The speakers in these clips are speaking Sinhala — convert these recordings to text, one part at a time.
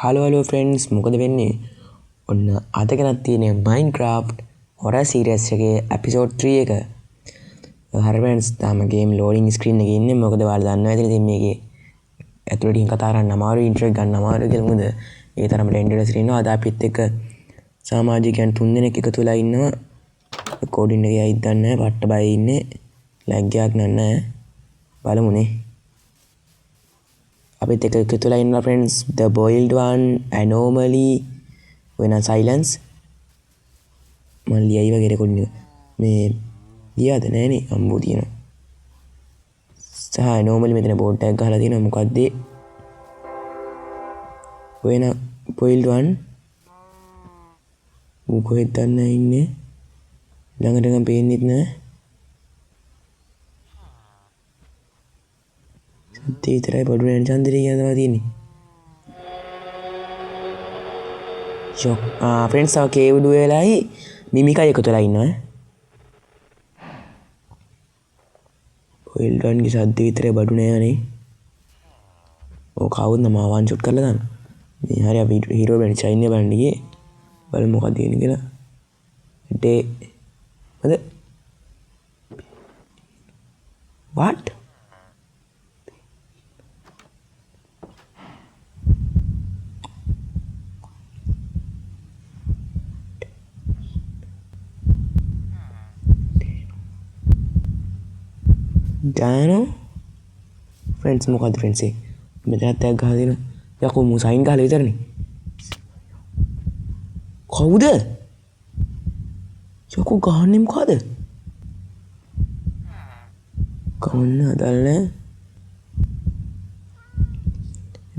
හලෝ ෆ්‍රෙන්ඩ්ස් මොකද වෙන්නේ ඔන්න අද ගෙනත් තියෙන්නේ Minecraft හොරර් සීරීස් එකේ එපිසෝඩ් 3 එක. හරි ෆ්‍රෙන්ඩ්ස් තාම ගේම් ලෝඩින් ස්ක්‍රීන් එකේ ඉන්නේ. මොකද ඔයාලා දන්නවා ඉතින් මේකේ ඇතුළට ගිහින් කතා කරන්න අමාරුයි, ඉන්ට්‍රෝ එක ගන්න අමාරුයි කියලා. මොකද ඒ තරමට එන්ඩරස් ඉන්නවා. අද අපිත් එක්ක සමාජිකයන් 3 දෙනෙක් එකතු වෙලා ඉන්නවා. රෙකෝඩින් එකේ අයිත් දන්නේ නැහැ. පට්ට බය ඉන්නේ. ලැග් එකක් නැහැ. බලමුනේ. අපිත් එක්ක එකතු වෙලා ඉන්නවා friends. The boiled one, anomaly, when silence. මම ලියයි වගේ රෙකෝඩින් එක. මේ ලියාද නැහනේ අම්බෝ තියෙනවා. සහ anomaly මෙතන බෝඩ් එකක් ගහලා තියෙනවා. මොකද්ද? when boiled one. කොහෙද දන්නේ ඉන්නේ? ළඟට ගම් පේන්නෙත් නැහැ. සත්‍ය විතරයි බඩු නෑන චන්දරේ කියනවා තියෙන්නේ. ෂොක්. ෆ්‍රෙන්ඩ්ස් තව කේව් ඩුවෙලයි මිමිකයි එකතු වෙලා ඉන්නවා. බොයිල්ඩ් වන්ගේ සද්ද විතරයි බඩු නෑනේ. ඔව් කවුද නම වන් ෂොට් කරලා දාන්න. මේ හරිය අපි හීරෝ බෑන් චයිනේ බලන්න ගියේ. බලමු මොකද තියෙන්නේ කියලා. ඩේ මොකද? what? Dano? Friends මොකද friends ඒ? මෙතනත් ටැග් ගහලා දෙනවා. යකෝ මු සයින් ගහලා විතරනේ. කවුද? යකෝ ගහන්නේ මොකද? කවන්න හදල්නේ.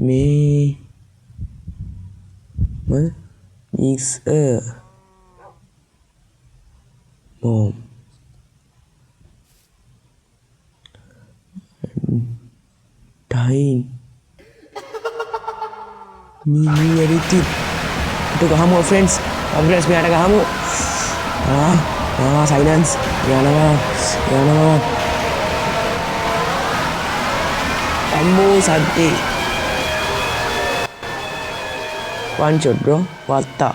මේ මොකද? is a mom. Dying. Mini everything. Itu kamu friends. Friends biar ada kamu. Silence. Jangan. Kamu sadih. One shot bro. What the?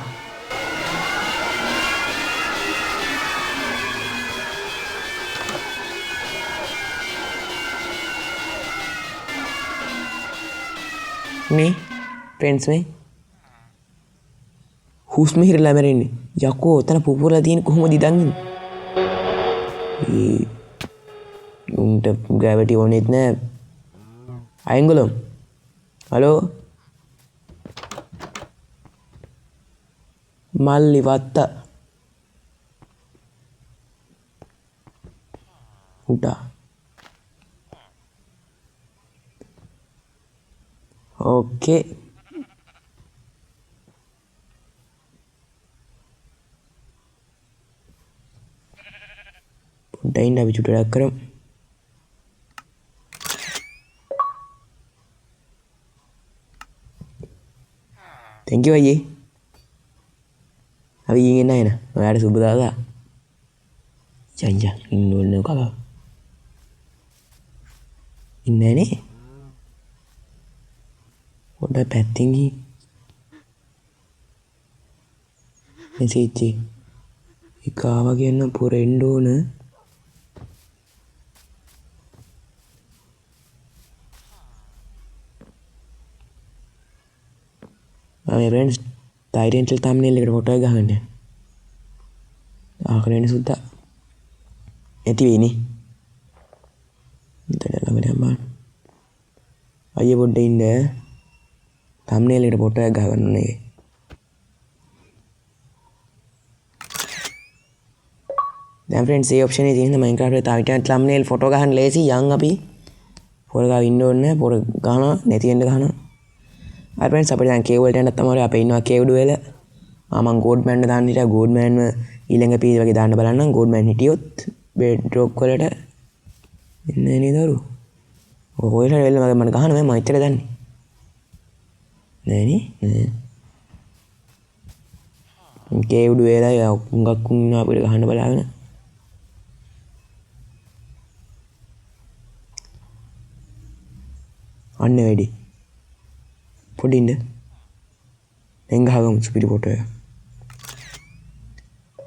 මේ ෆ්‍රෙන්ඩ්ස් මේ හුස්ම හිරලා මැරෙන්නේ. යකෝ ඔතන පුපුරලා තියෙන කොහොමද ඉඳන් ඉන්නේ? උන්ට ග්‍රැවිටි ඕනෙත් නෑ. අයංගලම්. හලෝ. මල්ලි වත්ත. උටා. Oke. Puntain dah bicu dah kerem. Thank you aja. Abi ingin naik na. Ada subuh dah. Jangan ini kalau. Ini nih. Udah petting he message ඉකාව කියන්න පුරෙන්න ඕන. මේ friends ටයිරන්ටල් thumbnail එකට ෆොටෝ එක ගහන්න. ආකරේනේ සුද්දා ඇති වෙන්නේ. ඉතින් ළඟට යන්න. අයියේ පොඩ්ඩ ඉන්න. thumbnail එකට ෆොටෝ එකක් ගහගන්න ඕනේ. දැන් friends මේ ඔප්ෂන් එකේ තියෙන Minecraft එකේ තව ටිකක් thumbnail ෆොටෝ ගහන්න ලේසි. යන් අපි ෆොටෝ ගාව ඉන්න ඕනේ. ෆොටෝ ගහනවා නැති වෙන්න ගහනවා. හරි friends අපිට දැන් කේව් වලට යන්නත් තමයි අපේ ඉන්නවා කේව් ඩුවෙල. මම ගෝඩ් මෑන් දාන්න හිටියා. ගෝඩ් මෑන්ව ඊළඟ පීඩ වගේ දාන්න බලන්නම්. ගෝඩ් මෑන් හිටියොත් බෙඩ් රොක් වලට ඉන්නේ නේද දරු. ඔය වෙලෙ මම ගහනවා මම ඉතල දන්නේ. නෑනේ. කේව් ඩුවෙලා උඟක් ඉන්නවා අපිට ගහන්න බලාගෙන. අන්න වැඩි. පොඩින්ද දැන් ගහගමු සුපිරි ෆොටෝ එක.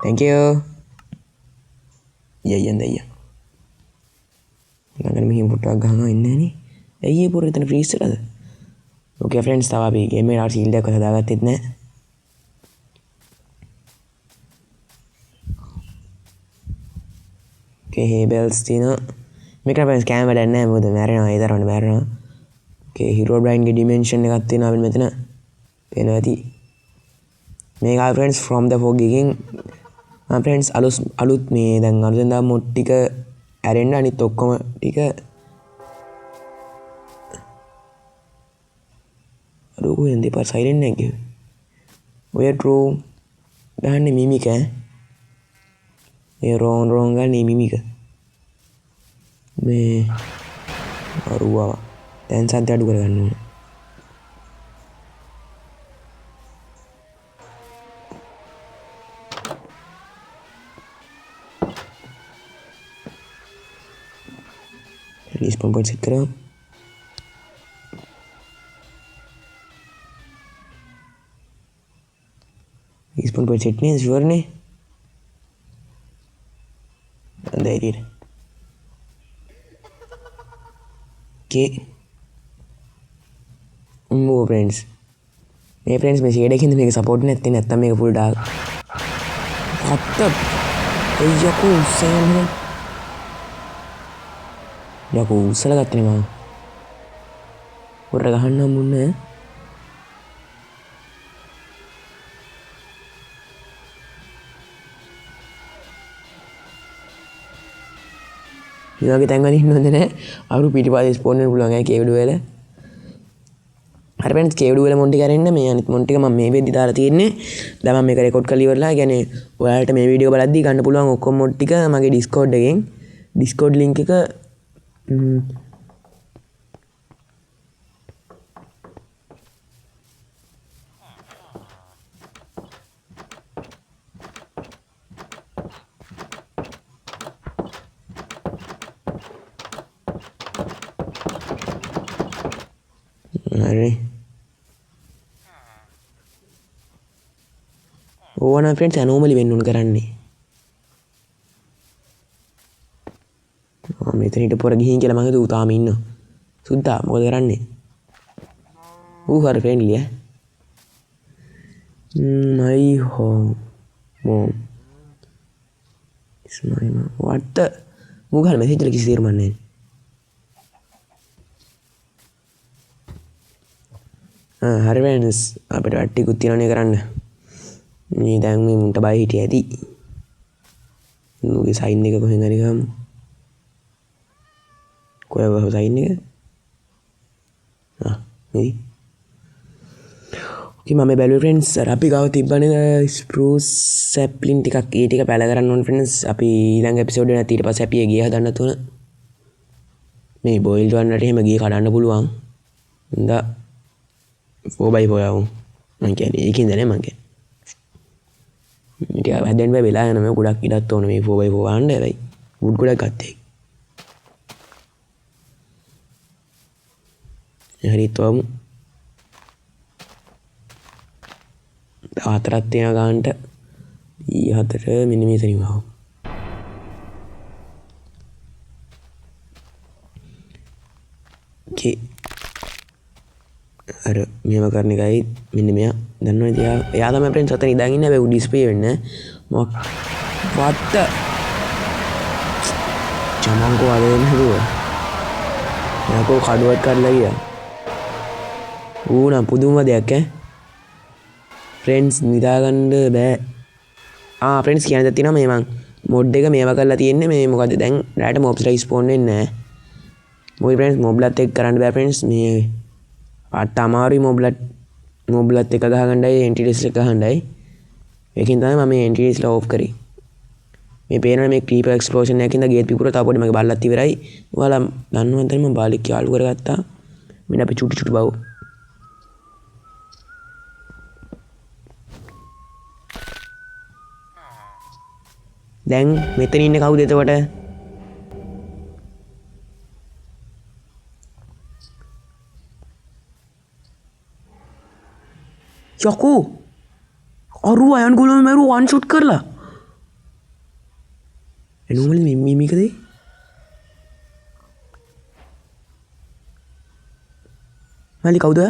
thank you. යයන් දయ్యා. ළඟට මෙහෙම ෆොටෝ එකක් ගහනවා ඉන්නේ නේ. ඇයි ඒ පොර එතන ෆ්‍රීස් වෙලාද? ඕකේ ෆ්‍රෙන්ඩ්ස් තව අපි ගේම් එකේ ආර ෂීල්ඩ් එකක් හදාගත්තෙත් නෑ. ඕකේ හේබල්ස් තියෙනවා. මේක අපේ ස්කෑම් වැඩක් නෑ මොකද මැරෙනවා ඒ තරමට මැරෙනවා. ඕකේ හීරෝ බ්‍රයින්ගේ ඩිමෙන්ෂන් එකක් තියෙනවා අපිට මෙතන. පේනවා ඇති. මේක ආ ෆ්‍රෙන්ඩ්ස් from the fog එකෙන් ෆ්‍රෙන්ඩ්ස් අලුත් මේ දැන් අලුතෙන් දාපු මොඩ් ටික ඇරෙන්න අනිත් ඔක්කොම ටික අර කොහෙන්ද ඉපා සයිලන්ට් එකක් ගියේ. ඔය ට්‍රූ ගහන්නේ මිමික ඈ. මේ රෝන් ගන්නේ මිමික. මේ අරුවා දැන් සද්ද අඩු කරගන්න ඕනේ. respawn point set करो. respawn point set नहीं श्योर नहीं अंदर के वो फ्रेंड्स ये फ्रेंड्स मैं शेड किंद मेरे सपोर्ट ने इतने इतना मेरे फुल डार्क अब याको सेम है याको उसल का इतने माँ और रगाहना मुन्ने ඉතින් තැන් වලින් ඉන්නොත් නේ අරු පිටිපස්සේ ස්පෝන් වෙන්න පුළුවන් අය කේව්ඩු වල. හරි फ्रेंड्स කේව්ඩු වල මොන්ටි කරෙන්න මේ අනිත් මොන් ටික මම මේ වෙද්දි දාලා තියෙන්නේ. දැන් මම මේක රෙකෝඩ් කරලා ඉවරලා. يعني ඔයාලට මේ වීඩියෝ බලද්දි ගන්න පුළුවන් ඔක්කොම මොඩ් ටික මගේ Discord එකෙන්. Discord link එක හරි ඕවනම් ෆ්‍රෙන්ඩ්ස් ඇනෝමලි වෙන්න උන් කරන්නේ මෙතන හිට පොර ගිහින් කියලා මං හිතුවා ඌ තාම ඉන්නවා සුද්දා මොකද කරන්නේ ඌ හරි ෆ්‍රෙන්ඩ්ලි ඈ my home mom is my mom what the මුගල් මෙසේජ් එක කිසි තේරුමක් නැහැ හරි फ्रेंड्स අපිට ටිකුත් තියනනේ කරන්න මේ දැන් මේ මුන්ට බය හිටිය ඇති ඌගේ සයින් එක කොහෙන් හරි ගමු කොහෙද සයින් එක මේ ඕකේ මම බැලුවේ फ्रेंड्स අර අපි ගාව තිබ්බනේ ස්ප්‍රූස් සැප්ලින් ටිකක් ඒ ටික පැල කරන්න ඕන फ्रेंड्स අපි ඊළඟ එපිසෝඩ් එක නැති ඊට පස්සේ අපි ගිය හදන්න තුන මේ බොයිල්ඩ් වන්නට එහෙම ගිය කඩන්න පුළුවන් හඳා 4x4 ආවු මං කියන්නේ ඒකින්ද නේ මං කියන්නේ ටික හැදෙන්න බෑ වෙලා යන මේ ගොඩක් ඉඩත් ඕන මේ 4x4 ආන්න හැබැයි වුඩ් ගොඩක් ගත්තේ හරිත් වමු හතරක් තියෙන ගානට හතර මෙන්න මෙතනින් ආවු okay අර මෙහෙම කරන එකයි මෙන්න මෙයා දන්නවද එයා තමයි फ्रेंड्स අතන ඉඳන් ඉන්නේ හැබැයි ඩිස්ප්ලේ වෙන්නේ මොකක් what චමංකෝ අද එන්නේ යකෝ කඩුවක් කරලා ගියා ඌ නම් පුදුම දෙයක් ඈ फ्रेंड्स නිදාගන්න බෑ फ्रेंड्स කියන දේ තියෙනවා මේ මං මොඩ් එක මේව කරලා තියෙන්නේ මේ මොකද දැන් රැට මොබ්ස් රිස්පෝන් වෙන්නේ නැහැ මොකද फ्रेंड्स මොබ්ලත් එක්ක කරන්න බෑ फ्रेंड्स මේ අට අමාරුයි මොබ්ලත් එක ගහගන්නයි එන්ටිටිස් එක ගහන්නයි ඒකින් තමයි මම මේ එන්ටිටිස්ලා ඕෆ් කරේ මේ පේනවනේ මේ ක්‍රීපර් එක්ස්ප්ලෝෂන් එකකින්ද ගේට් පිපුර තව පොඩි මගේ බල්ලත් ඉවරයි ඔයාලා දන්නවද මම බාලික් යාලු කරගත්තා මෙන්න අපි චුටි චුටි බව දැන් මෙතන ඉන්නේ කවුද එතකොට යකෝ අරු අයන් ගොල්ලෝ මරු වන් ෂොට් කරලා එනුමල මිමිකද මලි කවුද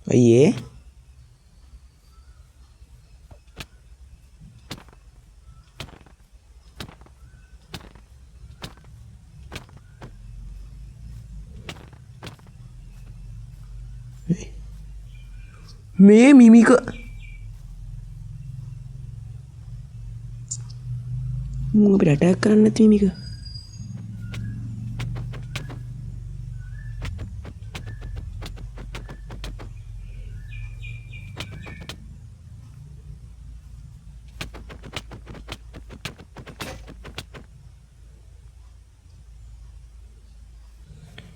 අයියේ මේ මිමික මම අපිට ඇටැක් කරන්න නැති මිමික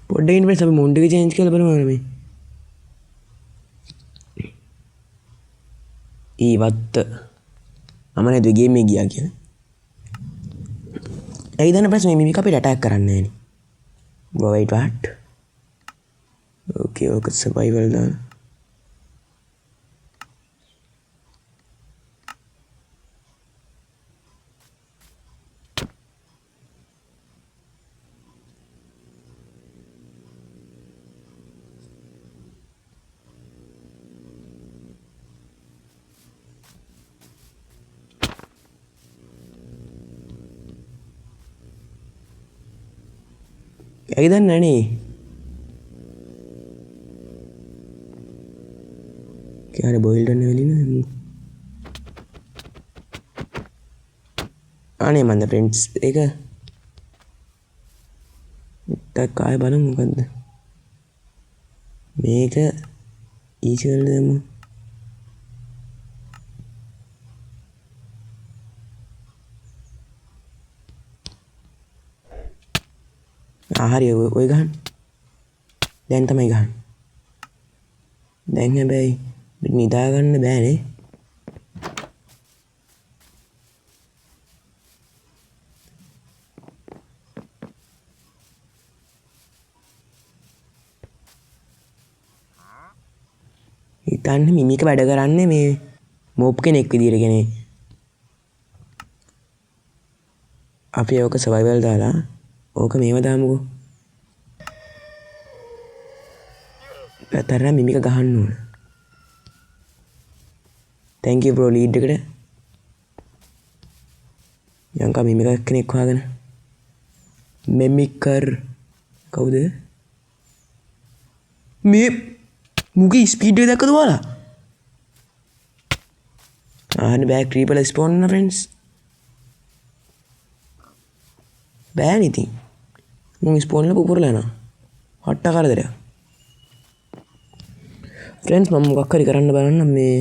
පොඩ්ඩක් ඉන්න බෑ අපි මොන්ඩ් එක චේන්ජ් කරලා බලමු මේ ඊවත් මම නේද ගේම් එක ගියා කියලා. ඇයි දන්න ප්‍රශ්නේ මේ මිමික අපිට ඇටැක් කරන්නේ නැහැ නේ. wait what? okay okay survival දාන්න. ඇයි දන්නේ නැනේ කියාර බොයිල්ඩ් කරන්න වෙලින අනේ මන්ද ෆ්‍රෙන්ඩ්ස් ඒක ටක් ආයෙ බලමු මොකද්ද මේක ඊචල් දෙමු හරි ඔය ගහන්න දැන් තමයි ගහන්න දැන් හැබැයි නිදා ගන්න බෑනේ හිතන්න මිමික වැඩ කරන්නේ මේ මොබ් කෙනෙක් විදියට කෙනේ අපි ඕක සර්වයිවල් දාලා ඕක මේව දාමුකෝ තරම් මිමික ගහන්න ඕන thank you bro lead එකට යංකා මිමික කෙනෙක් හොයාගෙන මෙමිකර් කවුද මේ මුගේ ස්පීඩ් එක දැක්කද ඔයාලා ආන්න බෑ ක්‍රීපර් ස්පෝන් වෙනවා ෆ්‍රෙන්ඩ්ස් බෑ ඉතින් මම ස්පෝන් එක පුපුරලා යනවා හට්ට කරදරයක් ෆ්‍රෙන්ඩ්ස් මම මොකක් හරි කරන්න බලන්න මේ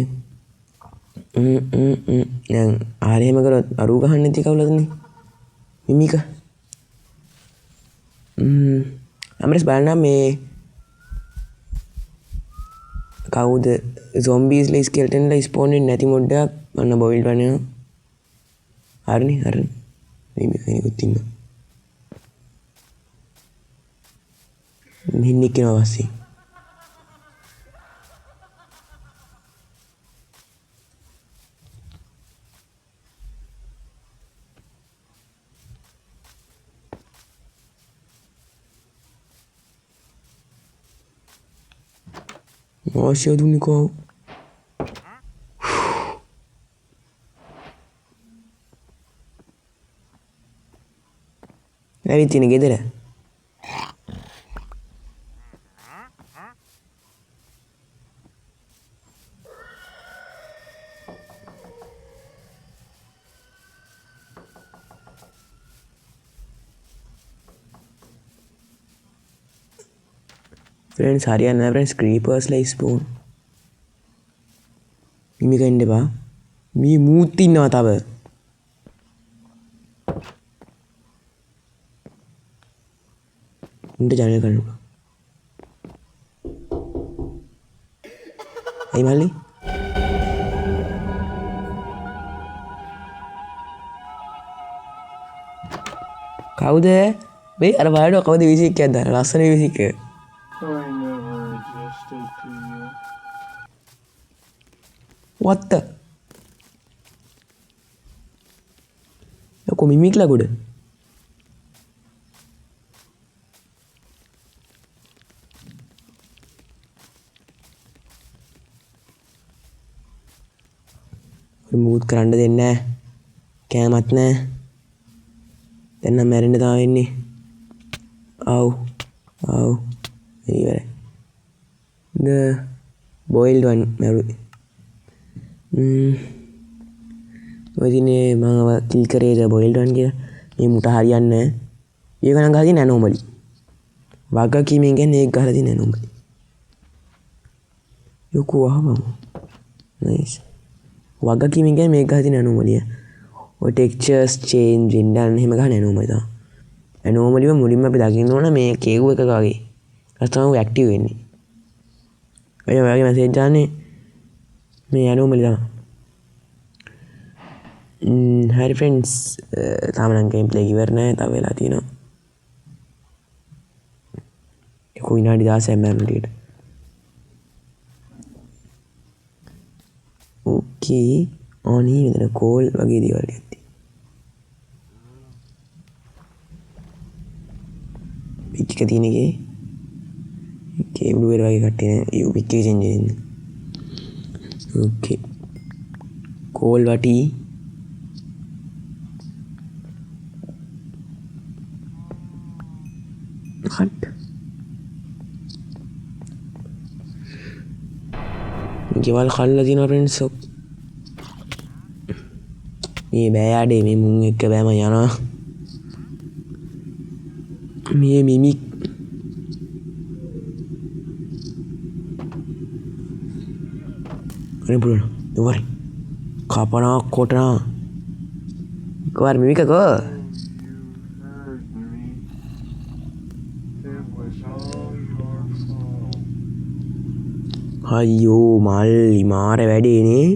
දැන් ආරේම කරොත් අරු ගහන්න නැති කවුලදනේ මිමික අමරස් බලන්න මේ කවුද zombies ලා skeleton ලා ස්පෝන් වෙන්නේ නැති මොඩ් එකක් මම බොයිල්ඩ් කරනවා හරිනේ හරිනේ මිමික කෙනෙකුත් ඉන්නවා මිනිහෙක් කෙනා වස්සේ Nossa, do Nicole. Everything ගෙදර. फ्रेंड्स हरियाणा फ्रेंड्स क्रीपर्स ला स्पून මිමික ඉන්න එපා මේ මූත් ඉන්නවා තව උන්ට ජනල් කරනවා ඇයි මල්ලි කවුද මේ අර බලන්න කවුද මියුසික් එකක් දාලා ලස්සන මියුසික් එක what the යකෝ මිමික් ලගුඩ මුකුත් කරන්න දෙන්නේ නැහැ කෑමත් නැහැ දැන් නම් මැරෙන්න තමයි වෙන්නේ ආව් ඉවරයි the boiled one මැරුවේ ඔය දිනේ මම කිල් කරේ the boiled one කියලා මේ මුට හරියන්නේ නැහැ ඒක නම් ගහලා තියෙන anomaly වගකීමෙන් කියන්නේ ඒක ගහලා තියෙන anomaly යකෝ අහවම nice වගකීමෙන් කියන්නේ මේක ගහලා තියෙන anomaly ඔය textures change වෙන්න එහෙම ගන්න anomaly තමයි anomaly මුලින්ම අපි දකින්න ඕන මේ කේව් එකක වගේ ඊට තමයි ඇක්ටිව් වෙන්නේ ඔය වගේ මැසේජ් දාන්නේ මේ anomaly තමයි හරි ෆ්‍රෙන්ඩ්ස් තාම නම් ගේම් ප්ලේ ඉවර නැහැ තව වෙලා තියෙනවා ඒක විනාඩි 16ක් මරන ටිකට ඕකේ ඕනි මෙතන කෝල් වගේ දේවල් ටිකක් පිච් එක තියෙන එකේ කේබල් වල වගේ කට්ටිය යු පිච් එක චේන්ජ් වෙන්නේ ඕකේ කෝල් වටි හට් ගෙවල් කල්ලා තියෙනවා ෆ්‍රෙන්ඩ්ස් මේ බෑ ආඩේ මේ මුන් එක්ක බෑම යනවා මේ මිමික් අනේ පුරන දුවරි කපනවා කොටනවා කවර මිමිකකෝ අයියෝ මල්ලි මාර වැඩේනේ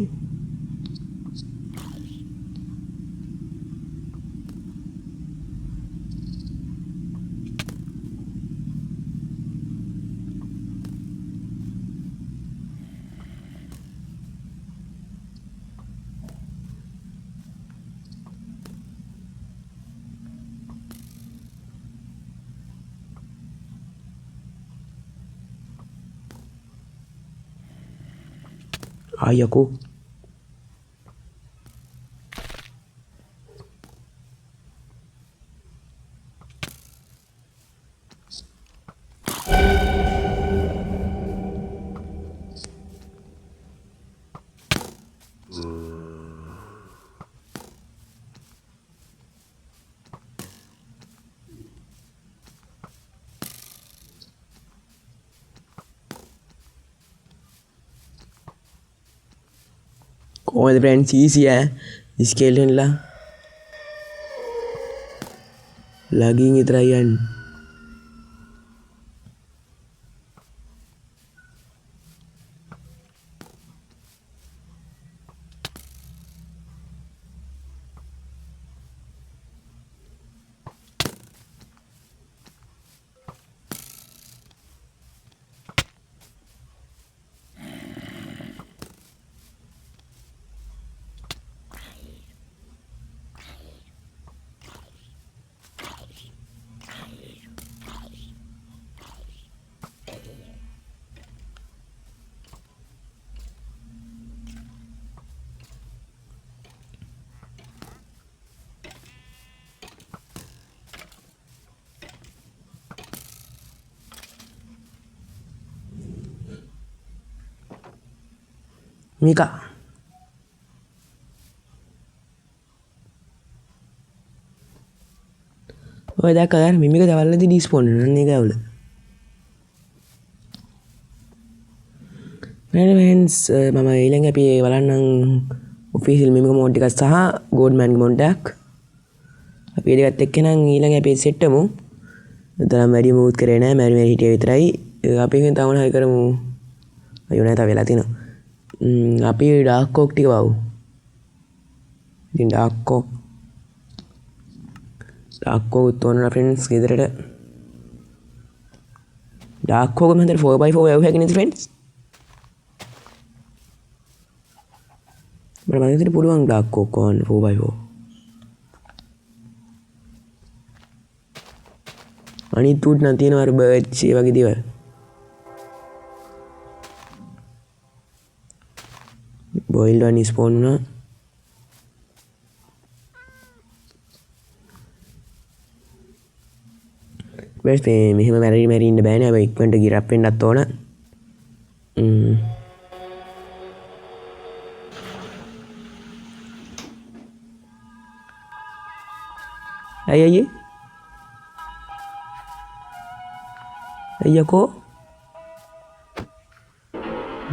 ayahku කොහොමද friends easy skeleton ලා ලගින් විතරයි යන්නේ Mika ඔය දැක්කද මිමික දවල්වලදී ඩිස්පෝන් වෙනවා නේ ගවල friends මම ඊළඟ අපි බලන්නම් ඔෆිෂියල් මිමික මෝඩ් එකක් සහ ගෝඩ්මෑන් මෝඩ් එකක් අපි ඒකත් එක්ක නම් ඊළඟ අපි සෙට් වෙමු තරම් වැඩි මොකුත් කරේ නැහැ මැරි හිටිය විතරයි අපි හිතන තවන හරි කරමු අයියෝ නෑ තව වෙලා තිනවා අපි ඩාර්ක් කෝක් ටික වව් ඉතින් ඩාර්ක් කෝක් ඩාක්කෝ උත්තෝනලා ෆ්‍රෙන්ඩ්ස් ගෙදරට ඩාක්කෝගම හැතර 4x4 වැව් හැකි නේද ෆ්‍රෙන්ඩ්ස් මට මතකද පුළුවන් ඩාක්කෝ කොන් 4x4 අනිත් උඩ නම් තියෙනවා අර බර්ඩ්ස් ඒ වගේ දේවල් බොයිල්ඩ් වන් ස්පෝන් වුණා බස් මෙහෙම මැරි ඉන්න බෑනේ හැබැයි ඉක්මනට ගිරප් වෙන්නත් ඕන අයියකෝ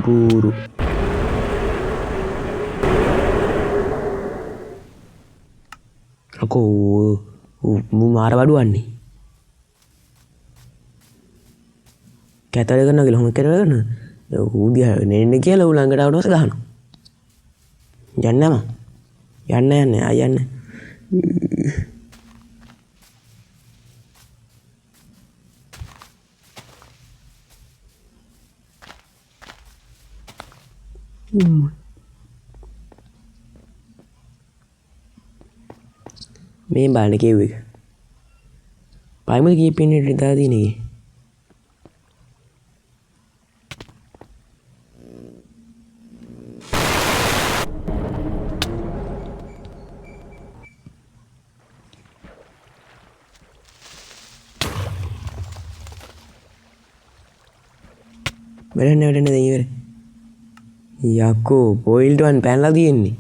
බූරු අකෝ මාර වඩුවන්නේ කැතල කරන කියලා හොම කරගෙන ඌදිය නෙන්න කියලා ඌ ළඟට ආවොත් ගහනවා යන්නම යන්න ආයන්න මේ බලන්න කෙව් එක පයිමද කීපෙන්නට ඉදා තියෙන්නේ වැඩන්න දෙයිවර යකෝ බොයිල්ඩ් වන් පැනලා තියෙන්නේ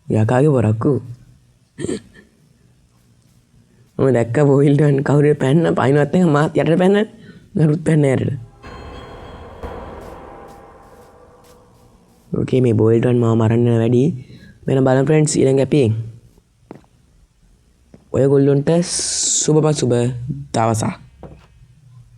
යකාගේ පොරක්කු මම දැක්ක බොයිල්ඩ් වන් කවුරු පැන්න පයින්වත් එක මාත් යට පැන්න නරුත් පැන්න යටට ඕකේ මේ බොයිල්ඩ් වන් මාව මරන්න වැඩි වෙන බලන්න ෆ්‍රෙන්ඩ්ස් ඊළඟ ඇපියෙන් ඔයගොල්ලොන්ට සුබ දවසක්